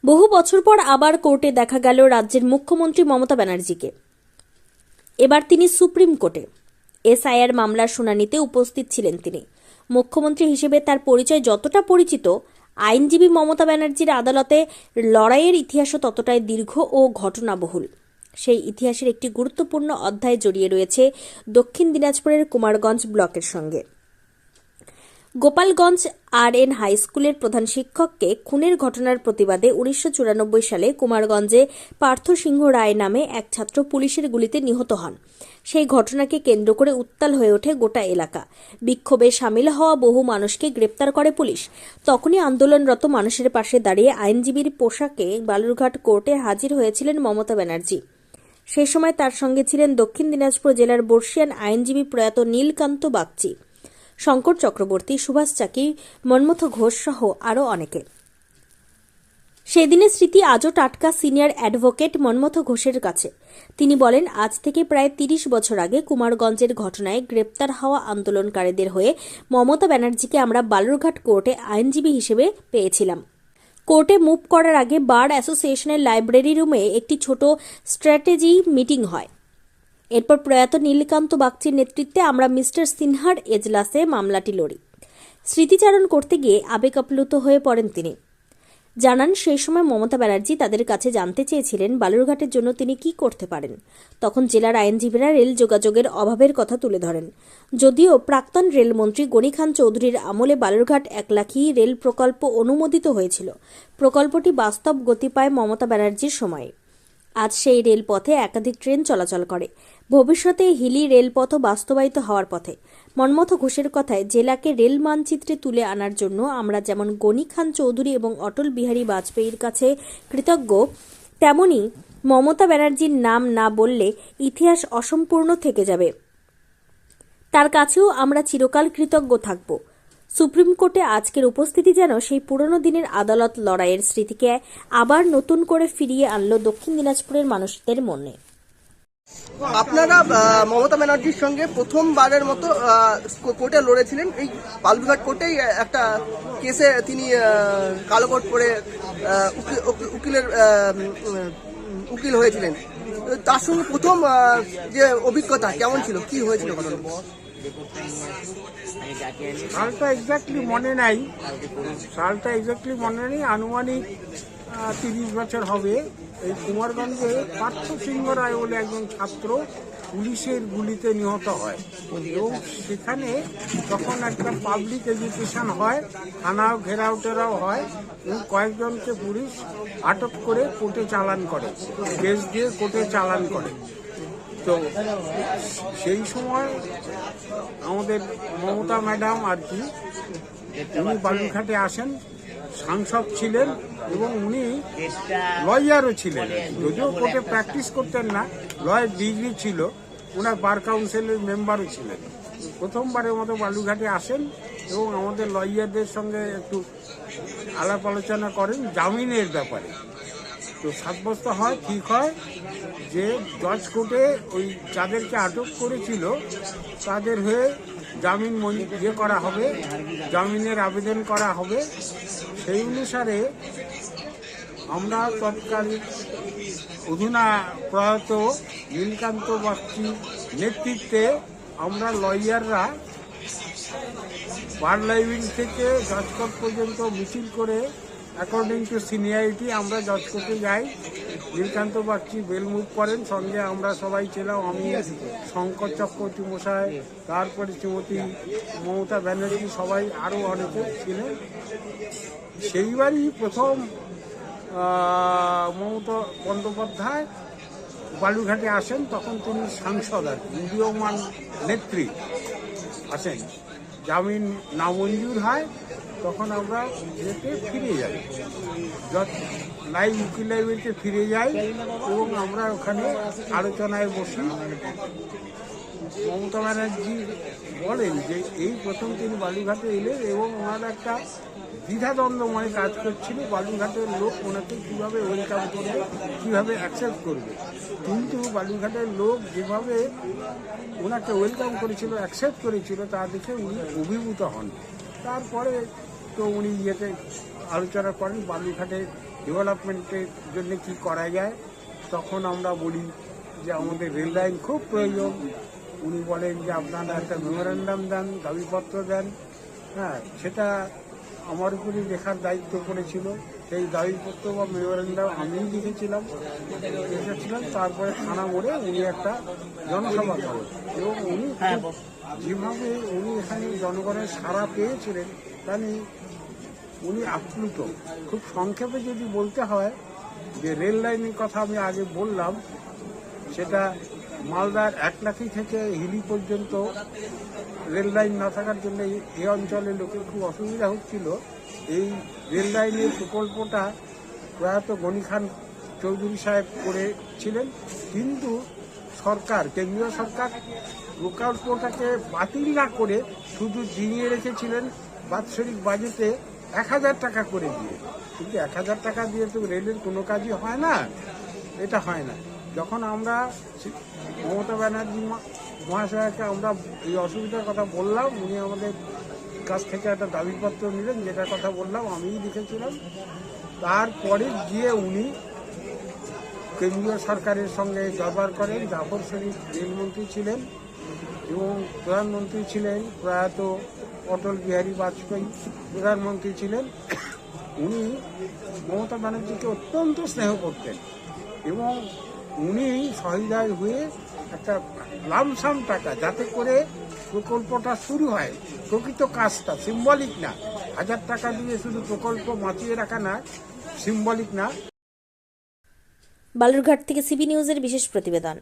বহু বছর পর আবার কোর্টে দেখা গেল রাজ্যের মুখ্যমন্ত্রী মমতা ব্যানার্জিকে। এবার তিনি সুপ্রিম কোর্টে এসআইআর মামলার শুনানিতে উপস্থিত ছিলেন। তিনি মুখ্যমন্ত্রী হিসেবে তার পরিচয় যতটা পরিচিত, আইনজীবী মমতা ব্যানার্জির আদালতে লড়াইয়ের ইতিহাসও ততটাই দীর্ঘ ও ঘটনাবহুল। সেই ইতিহাসের একটি গুরুত্বপূর্ণ অধ্যায় জড়িয়ে রয়েছে দক্ষিণ দিনাজপুরের কুমারগঞ্জ ব্লকের সঙ্গে। গোপালগঞ্জ আর.এন. হাই স্কুলের প্রধান শিক্ষককে খুনের ঘটনার প্রতিবাদে 1994 সালে কুমারগঞ্জে পার্থ সিংহ রায় নামে এক ছাত্র পুলিশের গুলিতে নিহত হন। সেই ঘটনাকে কেন্দ্র করে উত্তাল হয়ে ওঠে গোটা এলাকা। বিক্ষোভে সামিল হওয়া বহু মানুষকে গ্রেপ্তার করে পুলিশ। তখনই আন্দোলনরত মানুষের পাশে দাঁড়িয়ে আইনজীবীর পোশাকে বালুরঘাট কোর্টে হাজির হয়েছিলেন মমতা ব্যানার্জি। সেই সময় তার সঙ্গে ছিলেন দক্ষিণ দিনাজপুর জেলার বর্ষিয়ান আইনজীবী প্রয়াত নীলকান্ত বাগচি, শঙ্কর চক্রবর্তী, সুভাষ চাকি, মনমথ ঘোষ সহ আরও অনেকে। সেদিনের স্মৃতি আজও টাটকা সিনিয়র অ্যাডভোকেট মনমথ ঘোষের কাছে। তিনি বলেন, আজ থেকে প্রায় 30 বছর আগে কুমারগঞ্জের ঘটনায় গ্রেপ্তার হওয়া আন্দোলনকারীদের হয়ে মমতা ব্যানার্জিকে আমরা বালুরঘাট কোর্টে আইনজীবী হিসেবে পেয়েছিলাম। কোর্টে মুভ করার আগে বার অ্যাসোসিয়েশনের লাইব্রেরি রুমে একটি ছোট স্ট্র্যাটেজি মিটিং হয়। এরপর প্রয়াত নীলকান্ত বাগচির নেতৃত্বে আমরা মিস্টার সিনহার এজলাসে মামলাটি লড়ি। স্মৃতিচারণ করতে গিয়ে আবেগ আপ্লুত হয়ে পড়েন তিনি। জানান, সেই সময় মমতা ব্যানার্জি তাদের কাছে জানতে চেয়েছিলেন বালুরঘাটের জন্য তিনি কি করতে পারেন। তখন জেলার আইনজীবীরা রেল যোগাযোগের অভাবের কথা তুলে ধরেন। যদিও প্রাক্তন রেলমন্ত্রী গনি খান চৌধুরীর আমলে বালুরঘাট 1 লাখি রেল প্রকল্প অনুমোদিত হয়েছিল। প্রকল্পটি বাস্তব গতি পায় মমতা ব্যানার্জির সময়ে। আজ সেই রেলপথে একাধিক ট্রেন চলাচল করে। ভবিষ্যতে হিলি রেলপথও বাস্তবায়িত হওয়ার পথে। মনমথ ঘোষের কথায়, জেলাকে রেল মানচিত্রে তুলে আনার জন্য আমরা যেমন গনি খান চৌধুরী এবং অটল বিহারী বাজপেয়ীর কাছে কৃতজ্ঞ, তেমনি মমতা ব্যানার্জির নাম না বললে ইতিহাস অসম্পূর্ণ থেকে যাবে। তার কাছেও আমরা চিরকাল কৃতজ্ঞ থাকব। সুপ্রিম কোর্টে আজকের উপস্থিতি যেন সেই পুরনো দিনের আদালত লড়াইয়ের স্মৃতিকে আবার নতুন করে ফিরিয়ে আনলো দক্ষিণ দিনাজপুরের মানুষদের মনে। আপনারা মমতা ব্যানার্জির সঙ্গে প্রথমবারের মতো কোর্টে লড়েছিলেন। এই বালুরঘাট কোর্টেই একটা কেসে তিনি কালো কোট পরে উকিল হয়েছিলেন। তার সঙ্গে প্রথম যে অভিজ্ঞতা কেমন ছিল, কি হয়েছিল? সালটা এক্স্যাক্টলি মনে নাই, আনুমানিক 30 বছর হবে। এই কুমারগঞ্জে পার্থ সিংহ রায় বলে একজন ছাত্র পুলিশের গুলিতে নিহত হয় এবং সেখানে তখন একটা পাবলিক এডুকেশন হয়, থানাও ঘেরাও টেরাও হয় এবং কয়েকজনকে পুলিশ আটক করে কোর্টে চালান করে, কেস দিয়ে কোর্টে চালান করে। তো সেই সময় আমাদের মমতা ম্যাডাম আর কি, উনি বালুরঘাটে আসেন, সাংসদ ছিলেন এবং উনি লয়ারও ছিলেন। যদিও কোর্টে প্র্যাকটিস করতেন না, লয়ের ডিগ্রি ছিল, ওনার বার কাউন্সিলের মেম্বারও ছিলেন। প্রথমবারের মতো বালুরঘাটে আসেন এবং আমাদের লয়ারদের সঙ্গে একটু আলাপ আলোচনা করেন জামিনের ব্যাপারে। তো সাব্যস্ত হয়, ঠিক হয় যে জজ কোর্টে ওই যাদেরকে আটক করেছিল তাদের হয়ে জামিন করা হবে, জামিনের আবেদন করা হবে। সেই অনুসারে আমরা তৎকালীন অধুনা প্রয়াত নীলকান্ত বাগচি নেতৃত্বে আমরা লয়াররা বার লাইব্রেরি থেকে জজ কোর্ট পর্যন্ত মিছিল করে অ্যাকর্ডিং টু সিনিয়রিটি আমরা জজ কোর্টে যাই। নীলকান্ত বাগচি বেল মুভ করেন, সঙ্গে আমরা সবাই ছিলাম, আমি, শঙ্কর চক্রবর্তী মশাই, তারপরে শ্রীমতী মমতা ব্যানার্জি, সবাই আরও অনেকে ছিলেন। সেইবারই প্রথম মমতা বন্দ্যোপাধ্যায় বালুরঘাটে আসেন। তখন তিনি সাংসদ আর উদীয়মান নেত্রী আসেন, জামিন নামঞ্জুর হয়, তখন আমরা যেতে ফিরে যাই, উকিল লাইব্রেরিতে ফিরে যাই এবং আমরা ওখানে আলোচনায় বসি। মমতা ব্যানার্জি বলেন যে এই প্রথম তিনি বালুরঘাটে এলেন এবং ওনার একটা দ্বিধাদ্বন্দ্বময় কাজ করছিল, বালুরঘাটের লোক ওনাকে কীভাবে ওয়েলকাম করবে, কীভাবে অ্যাকসেপ্ট করবে। কিন্তু বালুরঘাটের লোক যেভাবে ওনাকে ওয়েলকাম করেছিল, অ্যাকসেপ্ট করেছিল, তা দেখে উনি অভিভূত হন। তারপরে তো উনি আলোচনা করেন, বালুরঘাটে ডেভেলপমেন্টের জন্য কি করা যায়। তখন আমরা বলি যে আমাদের রেল লাইন খুব প্রয়োজন। উনি বলেন যে আপনারা একটা মেমোরেন্ডাম দেন, দাবিপত্র দেন। হ্যাঁ, সেটা আমার উপরই লেখার দায়িত্ব পড়েছিল। সেই দাবিপত্র বা মেমোরেন্ডাম আমিই লিখেছিলাম। তারপরে থানা মোড়ে উনি একটা জনসভা করেন এবং উনি যেভাবে উনি এখানে জনগণের সাড়া পেয়েছিলেন তা নিয়ে উনি আপ্লুত। খুব সংক্ষেপে যদি বলতে হয় যে রেল লাইনের কথা আমি আগে বললাম, সেটা মালদার একলাখি থেকে হিলি পর্যন্ত রেল লাইন না থাকার জন্য এই অঞ্চলের লোকের খুব অসুবিধা হচ্ছিল। এই রেল লাইনের প্রকল্পটা প্রয়াত গনি খান চৌধুরী সাহেব করেছিলেন, কিন্তু সরকার, কেন্দ্রীয় সরকার প্রকল্পটাকে বাতিল না করে শুধু জিনিয়ে রেখেছিলেন বাৎসরিক বাজেটে 1000 টাকা করে দিয়ে। কিন্তু 1000 টাকা দিয়ে তো রেলের কোনো কাজই হয় না, এটা হয় না। যখন আমরা মমতা ব্যানার্জি মহাশয়কে আমরা এই অসুবিধার কথা বললাম, উনি আমাদের কাছ থেকে একটা দাবিপত্র নিলেন, যেটার কথা বললাম আমিই লিখেছিলাম। তারপরে গিয়ে উনি কেন্দ্রীয় সরকারের সঙ্গে দরবার করেন। জাফর শরীফ রেলমন্ত্রী ছিলেন এবং প্রধানমন্ত্রী ছিলেন প্রয়াত অটল বিহারী বাজপেয়ী, প্রধানমন্ত্রী ছিলেন। উনি মমতা ব্যানার্জিকে অত্যন্ত স্নেহ করতেন এবং উনি সহৃদয় হয়ে একটা লামসাম টাকা, যাতে করে প্রকল্পটা শুরু হয়, প্রকৃত কাজটা, সিম্বলিক না, 1000 টাকা দিয়ে শুধু প্রকল্প বাঁচিয়ে রাখা না, সিম্বলিক না। বালুরঘাট থেকে সিবি নিউজের বিশেষ প্রতিবেদন।